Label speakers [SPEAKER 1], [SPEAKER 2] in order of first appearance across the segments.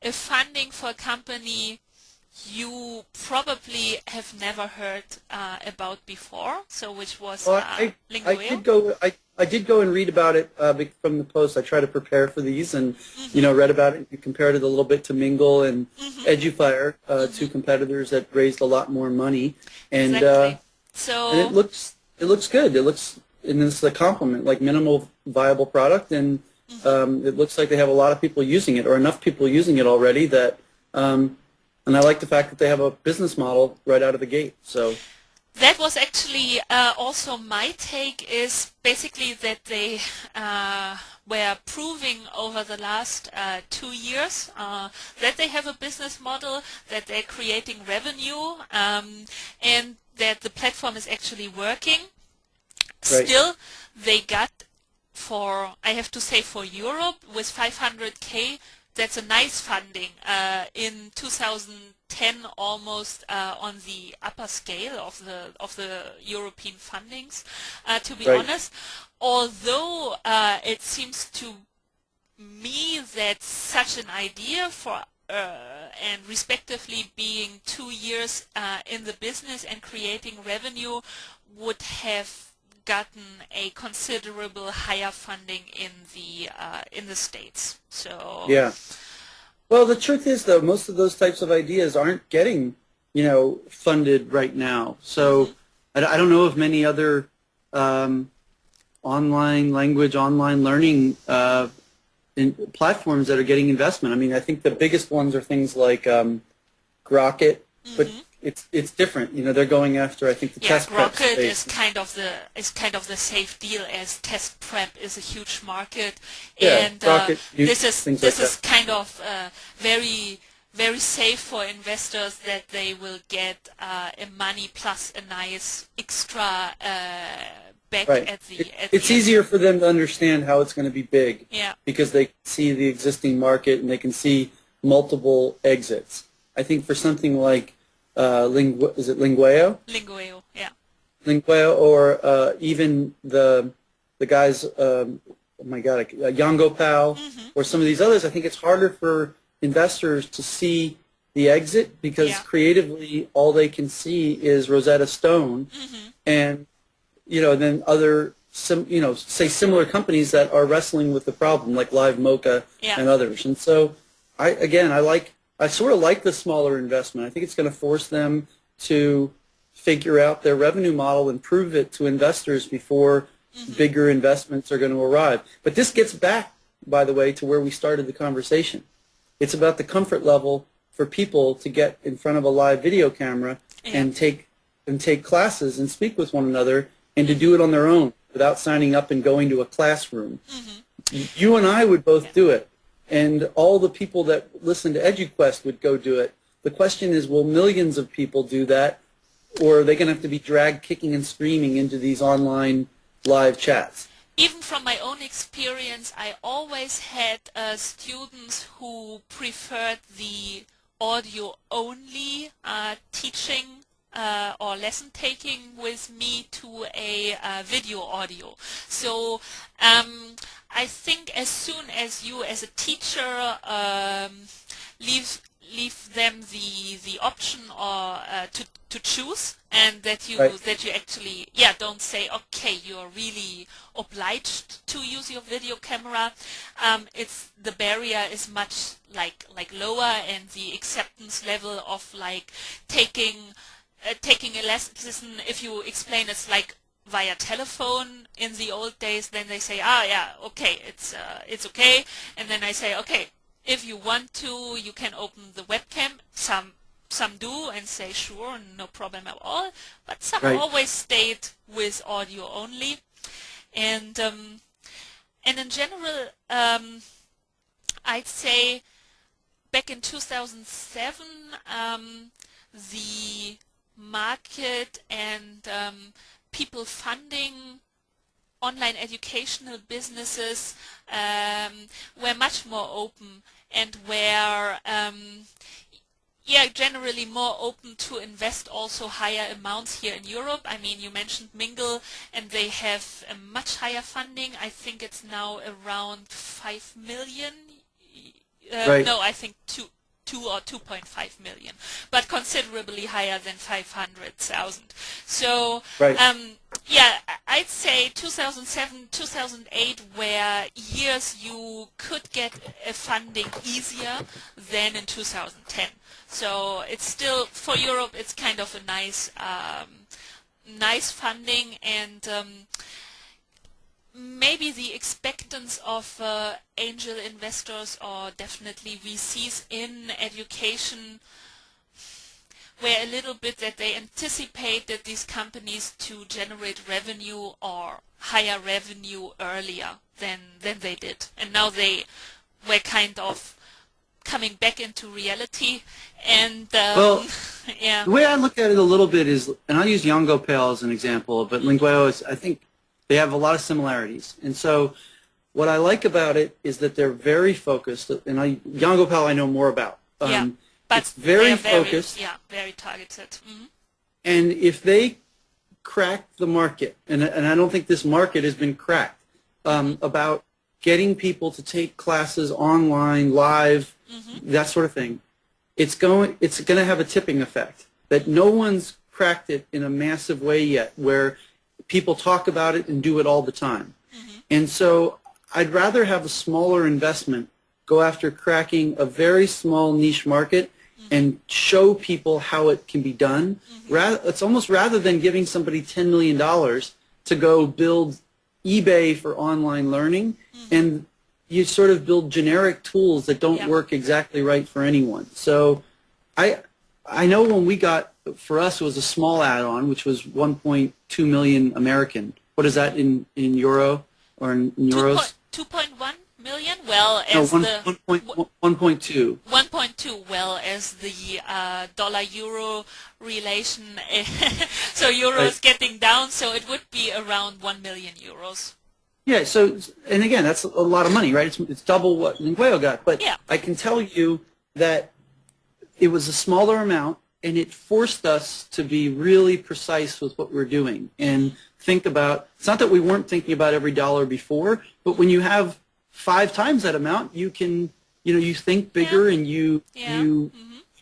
[SPEAKER 1] a funding for a company you probably have never heard about before, so which was
[SPEAKER 2] Well, I
[SPEAKER 1] Lingueo.
[SPEAKER 2] did go. I did go and read about it from the post. I try to prepare for these, and
[SPEAKER 1] Mm-hmm.
[SPEAKER 2] read about it. You compared it a little bit to Mingle and
[SPEAKER 1] Mm-hmm.
[SPEAKER 2] Edufire,
[SPEAKER 1] Mm-hmm.
[SPEAKER 2] two competitors that raised a lot more money, and
[SPEAKER 1] Exactly.
[SPEAKER 2] it
[SPEAKER 1] So,
[SPEAKER 2] looks good. It looks, and it's a compliment, like minimal viable product, and
[SPEAKER 1] mhm.
[SPEAKER 2] it looks like they have a lot of people using it, or enough people using it already that. And I like the fact that they have a business model right out of the gate. So
[SPEAKER 1] That was actually also my take, is basically that they were proving over the last 2 years that they have a business model, that they're creating revenue, and that the platform is actually working.
[SPEAKER 2] right,
[SPEAKER 1] Still, they got, for, I have to say, for Europe with 500K, that's a nice funding. In 2010, almost on the upper scale of the European fundings. To be
[SPEAKER 2] right.
[SPEAKER 1] honest, although it seems to me that such an idea for and respectively being 2 years in the business and creating revenue would have gotten a considerable higher funding in the States. So
[SPEAKER 2] Yeah. Well, the truth is, though, most of those types of ideas aren't getting, funded right now.
[SPEAKER 1] mhm.
[SPEAKER 2] So I don't know of many other um, online learning platforms that are getting investment. I mean, I think the biggest ones are things like Grocket, but
[SPEAKER 1] Mhm.
[SPEAKER 2] it's different. They're going after, I think, the
[SPEAKER 1] Yeah,
[SPEAKER 2] test prep
[SPEAKER 1] Rocket
[SPEAKER 2] space.
[SPEAKER 1] is kind of the safe deal, as test prep is a huge market,
[SPEAKER 2] Yeah,
[SPEAKER 1] and
[SPEAKER 2] Grocket, things like
[SPEAKER 1] this
[SPEAKER 2] that.
[SPEAKER 1] is kind of very very safe for investors, that they will get a money plus a nice extra back
[SPEAKER 2] Right.
[SPEAKER 1] at
[SPEAKER 2] It's
[SPEAKER 1] the end.
[SPEAKER 2] easier for them to understand how it's going to be big
[SPEAKER 1] Yeah,
[SPEAKER 2] because they can see the existing market and they can see multiple exits. I think for something like is it Lingueo?
[SPEAKER 1] Lingueo. Yeah.
[SPEAKER 2] Lingueo, or even the guys, oh my God, Yongo Pal,
[SPEAKER 1] Mhm.
[SPEAKER 2] or some of
[SPEAKER 1] Mhm.
[SPEAKER 2] these others. I think it's harder for investors to see the exit because
[SPEAKER 1] Yeah.
[SPEAKER 2] creatively all they can see is Rosetta Stone,
[SPEAKER 1] Mhm.
[SPEAKER 2] and then other say similar companies that are wrestling with the problem, like Live Mocha
[SPEAKER 1] Yeah.
[SPEAKER 2] and others. And so, I sort of like the smaller investment. I think it's going to force them to figure out their revenue model and prove it to investors before
[SPEAKER 1] Mhm.
[SPEAKER 2] bigger investments are going to arrive. But this gets back, by the way, to where we started the conversation. It's about the comfort level for people to get in front of a live video camera
[SPEAKER 1] Yeah.
[SPEAKER 2] and take classes and speak with one another, and to do
[SPEAKER 1] Mhm.
[SPEAKER 2] it on their own without signing up and going to a classroom.
[SPEAKER 1] Mhm.
[SPEAKER 2] You and I would both
[SPEAKER 1] Yeah.
[SPEAKER 2] do it, and all the people that listen to EduQuest would go do it. The question is, will millions of people do that, or are they going to have to be dragged kicking and screaming into these online live chats?
[SPEAKER 1] Even from my own experience, I always had students who preferred the audio-only teaching or lesson taking with me to a video audio. So I think as soon as you, as a teacher, leave leave them the option, or to choose, and
[SPEAKER 2] Right,
[SPEAKER 1] that you actually, yeah, don't say, okay, you're really obliged to use your video camera. It's the barrier is much like lower, and the acceptance level of like taking a lesson, if you explain it's like via telephone in the old days, then they say, ah, yeah, okay, it's okay. And then I say, okay, if you want to, you can open the webcam. Some do and say, sure, no problem at all. But some
[SPEAKER 2] right.
[SPEAKER 1] always stayed with audio only. And in general, I'd say back in 2007, the market and people funding online educational businesses were much more open, and were yeah, generally more open to invest also higher amounts here in Europe. I mean, you mentioned Mingle, and they have a much higher funding. I think it's now around 5 million.
[SPEAKER 2] Right.
[SPEAKER 1] No, I think 2 or 2.5 million, but considerably higher than 500,000. So
[SPEAKER 2] Right.
[SPEAKER 1] yeah, I'd say 2007, 2008 were years you could get a funding easier than in 2010. So it's still, for Europe, it's kind of a nice funding, and maybe the expectance of angel investors or definitely VCs in education were a little bit that they anticipated these companies to generate revenue or higher revenue earlier than they did. And now they were kind of coming back into reality, and
[SPEAKER 2] Well,
[SPEAKER 1] yeah.
[SPEAKER 2] the way I look at it a little bit is, and I'll use Yongopel as an example, but Lingueo is, I think they have a lot of similarities. And so what I like about it is that they're very focused, and Yongopel I know more about.
[SPEAKER 1] Yeah, but
[SPEAKER 2] it's very
[SPEAKER 1] very
[SPEAKER 2] focused.
[SPEAKER 1] Yeah, very targeted. Mm-hmm.
[SPEAKER 2] And if they crack the market, and I don't think this market has been cracked, about getting people to take classes online, live, that sort of thing, it's going to have a tipping effect that no one's cracked it in a massive way yet, where people talk about it and do it all the time. And so I'd rather have a smaller investment go after cracking a very small niche market and show people how it can be done. It's almost rather than giving somebody $10 million to go build eBay for online learning, and you sort of build generic tools that don't work exactly right for anyone. So I know when we got, for us it was a small add-on, which was 1.2 million American. What is that in euro or in euros?
[SPEAKER 1] 2.1 million? Well,
[SPEAKER 2] No,
[SPEAKER 1] as
[SPEAKER 2] 1.2.
[SPEAKER 1] 1.2, well, as the dollar-euro relation, so euro is getting down, so it would be around 1 million euros.
[SPEAKER 2] Yeah, so, and again, that's a lot of money, right? It's double what Lingueo got. But I can tell you that it was a smaller amount, and it forced us to be really precise with what we're doing and think about, it's not that we weren't thinking about every dollar before, but when you have 5 times that amount, you can, you think bigger, and you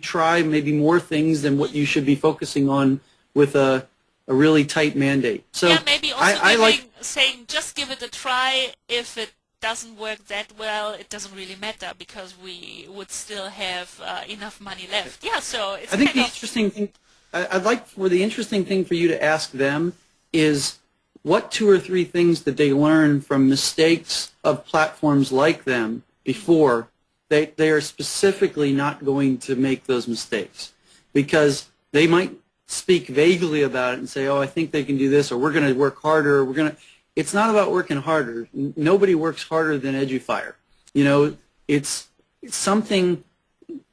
[SPEAKER 2] try maybe more things than what you should be focusing on with a really tight mandate. So
[SPEAKER 1] yeah, maybe also saying just give it a try. If it doesn't work that well, it doesn't really matter because we would still have enough money left. Yeah, so it's
[SPEAKER 2] I think the interesting thing, I'd like for the interesting thing for you to ask them is what 2 or 3 things did they learn from mistakes of platforms like them before they are specifically not going to make those mistakes, because they might speak vaguely about it and say, oh, I think they can do this, or we're going to work harder, it's not about working harder. Nobody works harder than EduFire. It's something,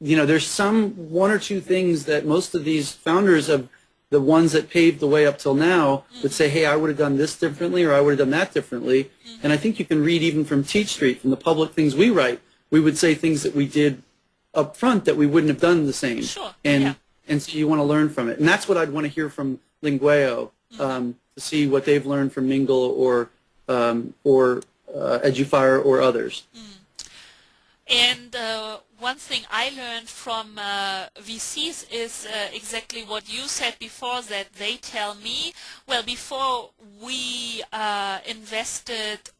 [SPEAKER 2] there's some 1 or 2 things that most of these founders of the ones that paved the way up till now would say, hey, I would have done this differently, or I would have done that differently. And I think you can read even from Teach Street, from the public things we write, we would say things that we did up front that we wouldn't have done the same.
[SPEAKER 1] Sure.
[SPEAKER 2] And so you want to learn from it. And that's what I'd want to hear from Lingueo, to see what they've learned from Mingle or EduFire or others.
[SPEAKER 1] And one thing I learned from VCs is exactly what you said before, that they tell me, well, before we invested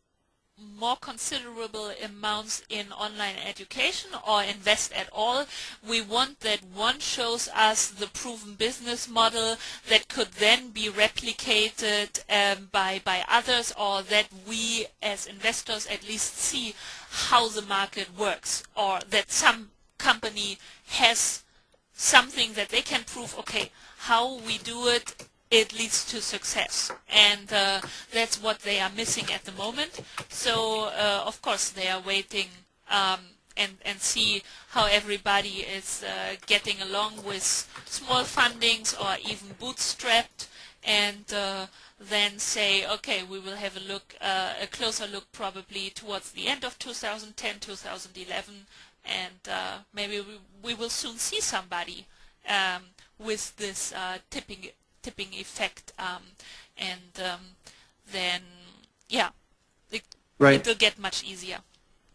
[SPEAKER 1] more considerable amounts in online education or invest at all, we want that one shows us the proven business model that could then be replicated by others, or that we as investors at least see how the market works, or that some company has something that they can prove, okay, how we do it, it leads to success, and that's what they are missing at the moment. So of course they are waiting and see how everybody is getting along with small fundings or even bootstrapped, and then say, okay, we will have a closer look probably towards the end of 2010, 2011, and maybe we will soon see somebody with this tipping effect, and then it will get much easier.